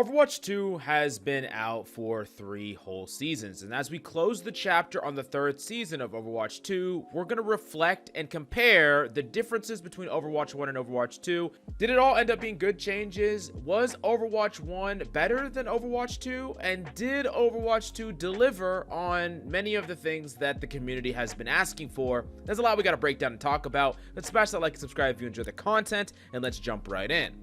Overwatch 2 has been out for 3 whole seasons, and as we close the chapter on the 3rd season of Overwatch 2, we're going to reflect and compare the differences between Overwatch 1 and Overwatch 2. Did it all end up being good changes? Was Overwatch 1 better than Overwatch 2? And did Overwatch 2 deliver on many of the things that the community has been asking for? There's a lot we got to break down and talk about. Let's smash that like and subscribe if you enjoy the content, and let's jump right in.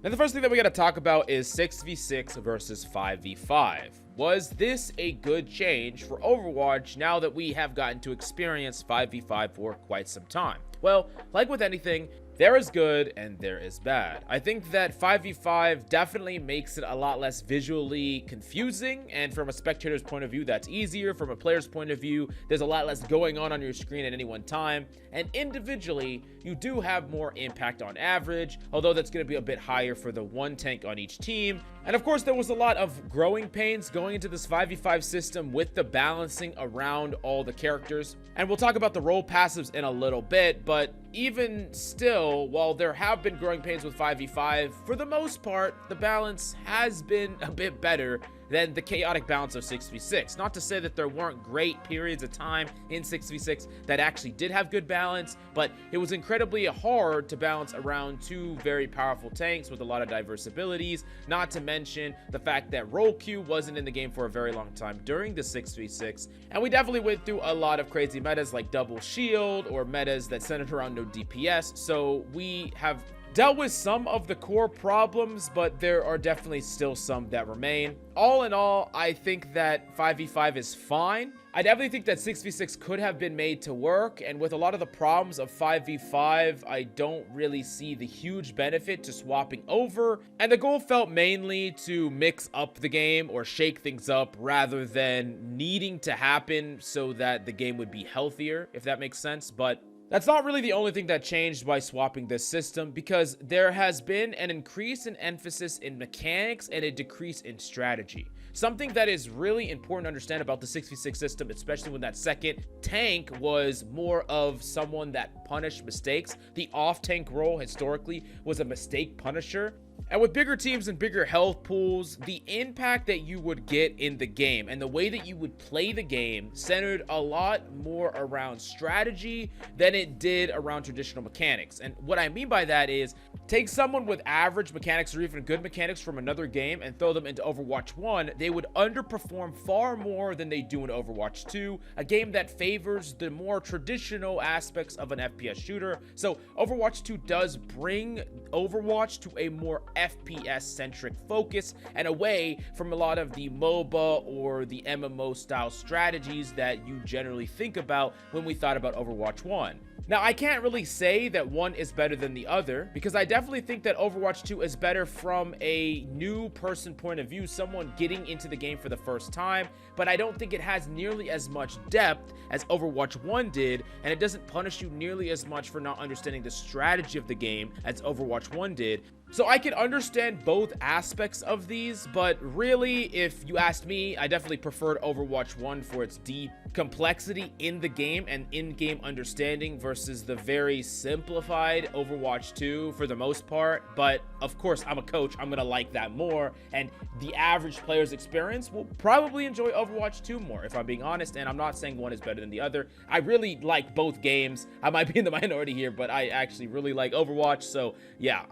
Now, the first thing that we got to talk about is 6v6 versus 5v5. Was this a good change for Overwatch now that we have gotten to experience 5v5 for quite some time? Well, like with anything, there is good and there is bad. I think that 5v5 definitely makes it a lot less visually confusing, and from a spectator's point of view, that's easier. From a player's point of view, there's a lot less going on your screen at any one time, and individually, you do have more impact on average, although that's going to be a bit higher for the one tank on each team. And of course, there was a lot of growing pains going into this 5v5 system with the balancing around all the characters. And we'll talk about the role passives in a little bit, but even still, while there have been growing pains with 5v5, for the most part, the balance has been a bit better than the chaotic balance of 6v6. Not to say that there weren't great periods of time in 6v6 that actually did have good balance, but it was incredibly hard to balance around two very powerful tanks with a lot of diverse abilities, not to mention the fact that role queue wasn't in the game for a very long time during the 6v6, and we definitely went through a lot of crazy metas like double shield or metas that centered around no DPS, so we have dealt with some of the core problems, but there are definitely still some that remain. All in all, I think that 5v5 is fine. I definitely think that 6v6 could have been made to work, and with a lot of the problems of 5v5, I don't really see the huge benefit to swapping over, and the goal felt mainly to mix up the game or shake things up rather than needing to happen so that the game would be healthier, if that makes sense. But that's not really the only thing that changed by swapping this system, because there has been an increase in emphasis in mechanics and a decrease in strategy. Something that is really important to understand about the 6v6 system, especially when that second tank was more of someone that punished mistakes. The off-tank role historically was a mistake punisher. And with bigger teams and bigger health pools, the impact that you would get in the game and the way that you would play the game centered a lot more around strategy than it did around traditional mechanics. And what I mean by that is, take someone with average mechanics or even good mechanics from another game and throw them into Overwatch 1, they would underperform far more than they do in Overwatch 2, a game that favors the more traditional aspects of an FPS shooter. So Overwatch 2 does bring Overwatch to a more FPS-centric focus and away from a lot of the MOBA or the MMO style strategies that you generally think about when we thought about Overwatch 1. Now, I can't really say that one is better than the other, because I definitely think that Overwatch 2 is better from a new person point of view, someone getting into the game for the first time, but I don't think it has nearly as much depth as Overwatch 1 did, and it doesn't punish you nearly as much for not understanding the strategy of the game as Overwatch 1 did. So I can understand both aspects of these, but really, if you asked me, I definitely preferred Overwatch 1 for its deep complexity in the game and in-game understanding versus the very simplified Overwatch 2 for the most part. But of course, I'm a coach, I'm gonna like that more, and the average player's experience will probably enjoy Overwatch 2 more, if I'm being honest, and I'm not saying one is better than the other. I really like both games. I might be in the minority here, but I actually really like Overwatch, so yeah,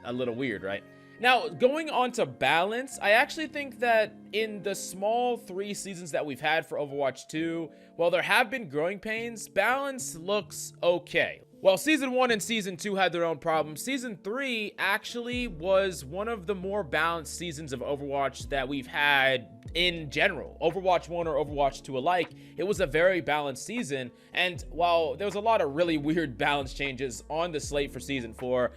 a little weird, right? Now, going on to balance, I actually think that in the small 3 seasons that we've had for Overwatch 2, while there have been growing pains, balance looks okay. While Season 1 and Season 2 had their own problems, Season 3 actually was one of the more balanced seasons of Overwatch that we've had in general. Overwatch 1 or Overwatch 2 alike, it was a very balanced season, and while there was a lot of really weird balance changes on the slate for Season 4,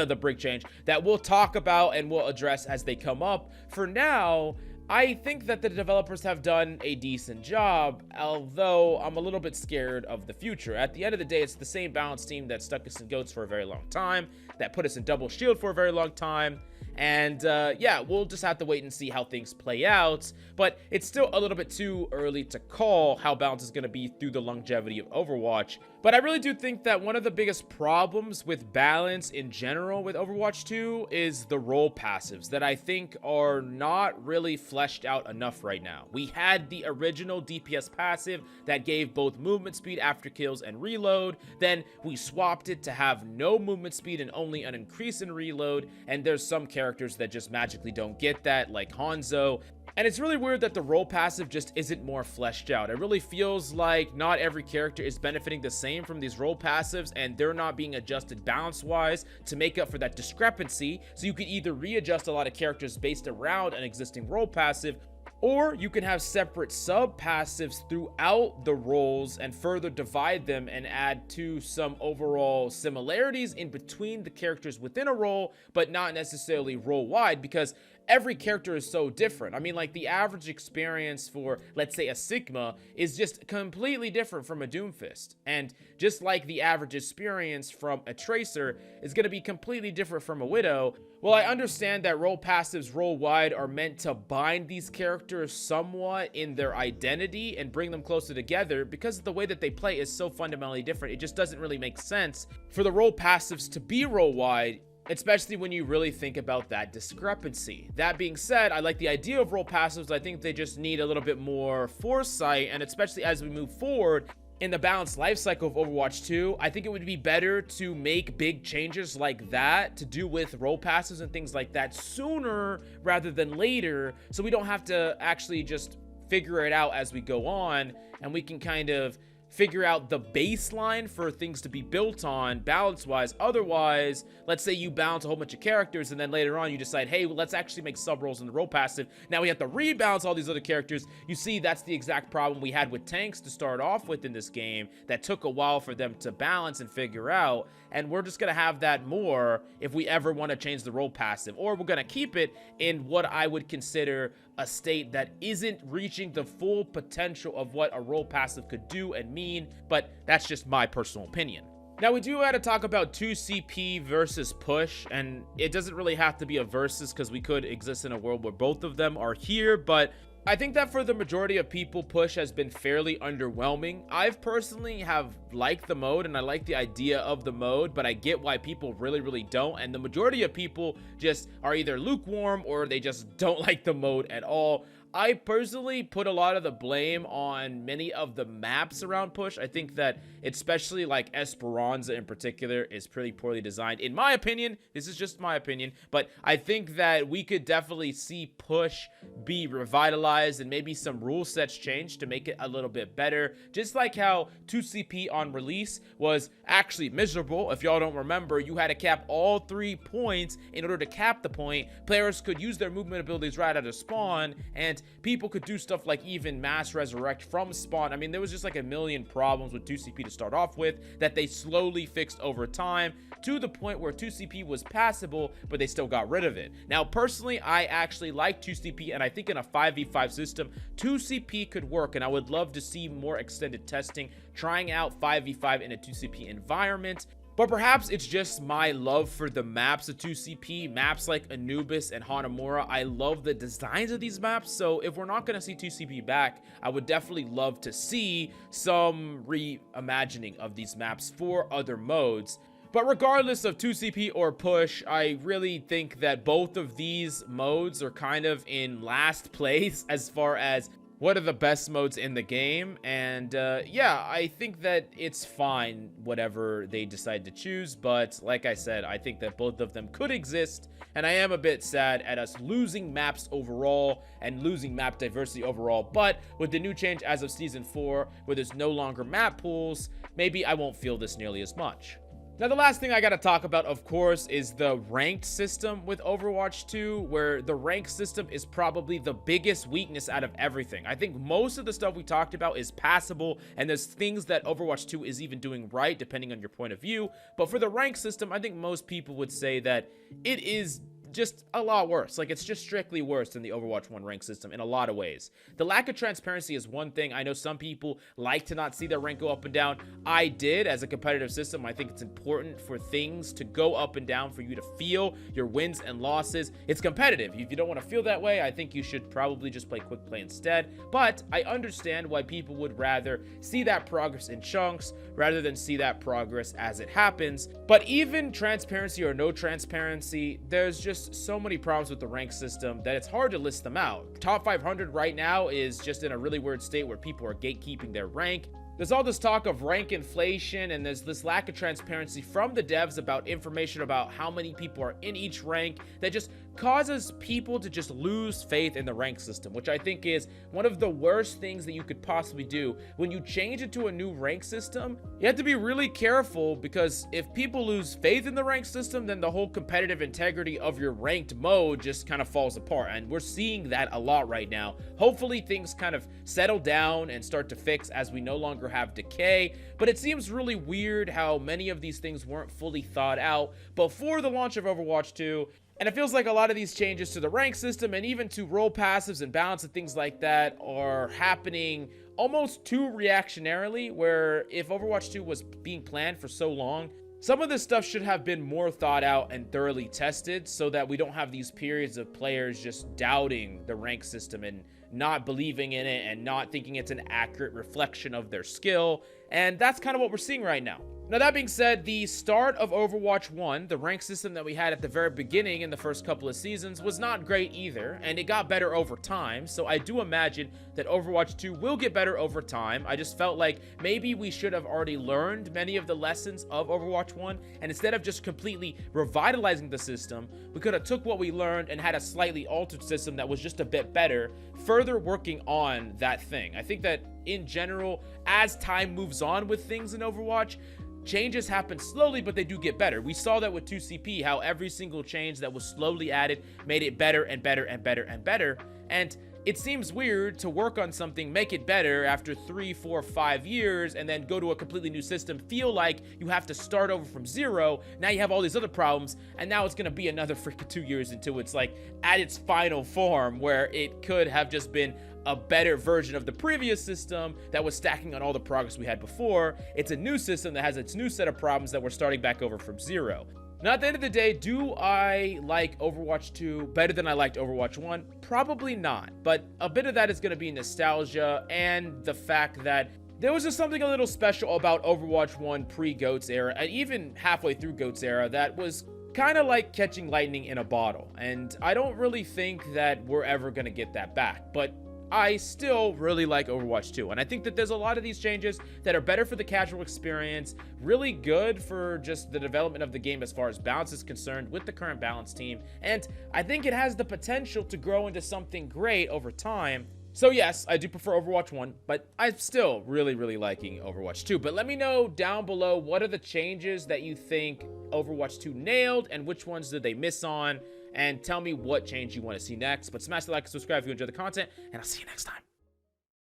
the brick change, that we'll talk about and we'll address as they come up, for now, I think that the developers have done a decent job, although I'm a little bit scared of the future. At the end of the day, it's the same balance team that stuck us in goats for a very long time, that put us in double shield for a very long time, And yeah, we'll just have to wait and see how things play out. But it's still a little bit too early to call how balance is going to be through the longevity of Overwatch. But I really do think that one of the biggest problems with balance in general with Overwatch 2 is the role passives that I think are not really fleshed out enough right now. We had the original DPS passive that gave both movement speed after kills and reload. Then we swapped it to have no movement speed and only an increase in reload. And there's some characters that just magically don't get that, like Hanzo. And it's really weird that the role passive just isn't more fleshed out. It really feels like not every character is benefiting the same from these role passives, and they're not being adjusted balance-wise to make up for that discrepancy. So you could either readjust a lot of characters based around an existing role passive, or you can have separate sub-passives throughout the roles and further divide them and add to some overall similarities in between the characters within a role, but not necessarily role-wide, because every character is so different. I mean, like, the average experience for, let's say, a Sigma is just completely different from a Doomfist. And just like the average experience from a Tracer is going to be completely different from a Widow, well, I understand that role passives role-wide are meant to bind these characters somewhat in their identity and bring them closer together. Because the way that they play is so fundamentally different, it just doesn't really make sense for the role passives to be role-wide, especially when you really think about that discrepancy. That being said, I like the idea of role passives. I think they just need a little bit more foresight, and especially as we move forward in the balanced life cycle of Overwatch 2, I think it would be better to make big changes like that to do with role passives and things like that sooner rather than later, so we don't have to actually just figure it out as we go on, and we can kind of figure out the baseline for things to be built on balance-wise. Otherwise, let's say you balance a whole bunch of characters and then later on you decide, hey, well, let's actually make sub-roles in the role passive. Now we have to rebalance all these other characters. You see, that's the exact problem we had with tanks to start off with in this game that took a while for them to balance and figure out. And we're just going to have that more if we ever want to change the role passive, or we're going to keep it in what I would consider a state that isn't reaching the full potential of what a role passive could do and mean, but that's just my personal opinion. Now, we do have to talk about 2CP versus push, and it doesn't really have to be a versus because we could exist in a world where both of them are here, but I think that for the majority of people, push has been fairly underwhelming. I've personally have liked the mode and I like the idea of the mode, but I get why people really don't. And the majority of people just are either lukewarm or they just don't like the mode at all. I personally put a lot of the blame on many of the maps around push. I think that especially like Esperanza in particular is pretty poorly designed. In my opinion, this is just my opinion, but I think that we could definitely see push be revitalized and maybe some rule sets changed to make it a little bit better. Just like how 2CP on release was actually miserable. If y'all don't remember, you had to cap all 3 points in order to cap the point. Players could use their movement abilities right out of spawn, and people could do stuff like even mass resurrect from spawn. I mean, there was just like a million problems with 2CP to start off with that they slowly fixed over time to the point where 2CP was passable, but they still got rid of it. Now, personally, I actually like 2CP, and I think in a 5v5 system, 2CP could work, and I would love to see more extended testing trying out 5v5 in a 2CP environment. But perhaps it's just my love for the maps of 2CP, maps like Anubis and Hanamura. I love the designs of these maps, so if we're not going to see 2CP back, I would definitely love to see some reimagining of these maps for other modes. But regardless of 2CP or push, I really think that both of these modes are kind of in last place as far as what are the best modes in the game. And yeah, I think that it's fine whatever they decide to choose, but like I said, I think that both of them could exist, and I am a bit sad at us losing maps overall and losing map diversity overall. But with the new change as of season 4, where there's no longer map pools, maybe I won't feel this nearly as much. Now, the last thing I gotta talk about, of course, is the ranked system with Overwatch 2, where the ranked system is probably the biggest weakness out of everything. I think most of the stuff we talked about is passable, and there's things that Overwatch 2 is even doing right, depending on your point of view. But for the ranked system, I think most people would say that it is just a lot worse. Like, it's just strictly worse than the Overwatch 1 rank system in a lot of ways. The lack of transparency is one thing. I know some people like to not see their rank go up and down. I did. As a competitive system, I think it's important for things to go up and down, for you to feel your wins and losses. It's competitive. If you don't want to feel that way, I think you should probably just play quick play instead. But I understand why people would rather see that progress in chunks rather than see that progress as it happens. But even transparency or no transparency, there's just so many problems with the rank system that it's hard to list them out. Top 500 right now is just in a really weird state where people are gatekeeping their rank. There's all this talk of rank inflation, and there's this lack of transparency from the devs about information about how many people are in each rank that just causes people to just lose faith in the rank system, which I think is one of the worst things that you could possibly do. When you change it to a new rank system, you have to be really careful, because if people lose faith in the rank system, then the whole competitive integrity of your ranked mode just kind of falls apart, and we're seeing that a lot right now. Hopefully things kind of settle down and start to fix as we no longer have decay, but it seems really weird how many of these things weren't fully thought out before the launch of Overwatch 2. And it feels like a lot of these changes to the rank system and even to role passives and balance and things like that are happening almost too reactionarily, where if Overwatch 2 was being planned for so long, some of this stuff should have been more thought out and thoroughly tested, so that we don't have these periods of players just doubting the rank system and not believing in it and not thinking it's an accurate reflection of their skill. And that's kind of what we're seeing right now. Now, that being said, the start of Overwatch 1, the rank system that we had at the very beginning in the first couple of seasons, was not great either, and it got better over time, so I do imagine that Overwatch 2 will get better over time. I just felt like maybe we should have already learned many of the lessons of Overwatch 1, and instead of just completely revitalizing the system, we could have took what we learned and had a slightly altered system that was just a bit better, further working on that thing. I think that, in general, as time moves on with things in Overwatch, changes happen slowly, but they do get better. We saw that with 2CP, how every single change that was slowly added made it better and better and better and better. And it seems weird to work on something, make it better after 3, 4, 5 years, and then go to a completely new system, feel like you have to start over from zero. Now you have all these other problems, and now it's going to be another freaking 2 years until it's like at its final form, where it could have just been a better version of the previous system that was stacking on all the progress we had before. It's a new system that has its new set of problems that we're starting back over from zero. Now, at the end of the day, do I like Overwatch 2 better than I liked Overwatch 1? Probably not, but a bit of that is going to be nostalgia and the fact that there was just something a little special about Overwatch 1 pre-GOATS era, and even halfway through GOATS era, that was kind of like catching lightning in a bottle. And I don't really think that we're ever going to get that back, but I still really like Overwatch 2, and I think that there's a lot of these changes that are better for the casual experience, really good for just the development of the game as far as balance is concerned with the current balance team, and I think it has the potential to grow into something great over time. So yes, I do prefer Overwatch 1, but I'm still really liking Overwatch 2. But let me know down below, what are the changes that you think Overwatch 2 nailed, and which ones did they miss on? And tell me what change you want to see next. But smash the like and subscribe if you enjoy the content, and I'll see you next time.